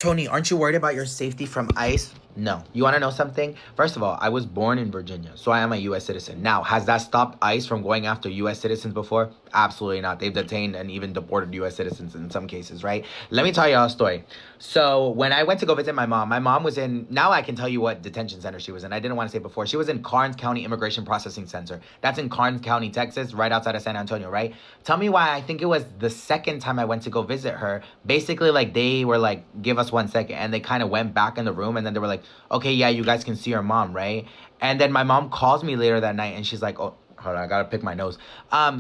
Tony, aren't you worried about your safety from ICE? No. You want to know something? First of all, I was born in Virginia, so I am a U.S. citizen. Now, has that stopped ICE from going after U.S. citizens before? Absolutely not. They've detained and even deported U.S. citizens in some cases, right? Let me tell you a story. So when I went to go visit my mom was in, now I can tell you what detention center she was in. I didn't want to say before. She was in Karnes County Immigration Processing Center. That's in Karnes County, Texas, right outside of San Antonio, right? Tell me why I think it was the second time I went to go visit her. Basically, like, they were like, give us 1 second. And they kind of went back in the room and then they were like, okay, yeah, you guys can see your mom, right? And then my mom calls me later that night and she's like, oh, hold on, I gotta pick my nose.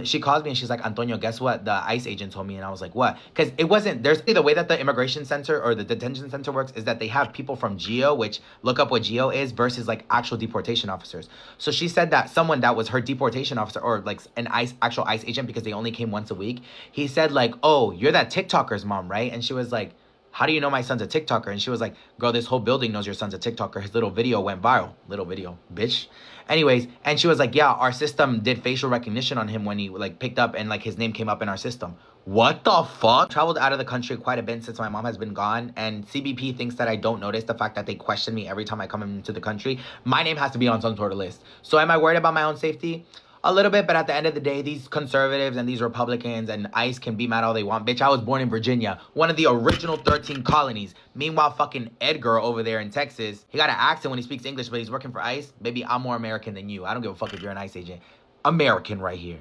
She calls me and she's like, Antonio, guess what the ICE agent told me? And I was like, what? Because it wasn't, there's the way that the immigration center or the detention center works is that they have people from GEO, which look up what GEO is, versus like actual deportation officers. So she said that someone that was her deportation officer or like an actual ICE agent, because they only came once a week, he said like, oh, you're that TikToker's mom, right? And she was like, how do you know my son's a TikToker? And she was like, girl, this whole building knows your son's a TikToker. His little video went viral. Little video, bitch. Anyways, and she was like, yeah, our system did facial recognition on him when he like picked up and like his name came up in our system. What the fuck? Traveled out of the country quite a bit since my mom has been gone, and CBP thinks that I don't notice the fact that they question me every time I come into the country. My name has to be on some sort of list. So am I worried about my own safety? A little bit, but at the end of the day, these conservatives and these Republicans and ICE can be mad all they want. Bitch, I was born in Virginia, one of the original 13 colonies. Meanwhile, fucking Edgar over there in Texas, he got an accent when he speaks English, but he's working for ICE. Baby, I'm more American than you. I don't give a fuck if you're an ICE agent. American right here.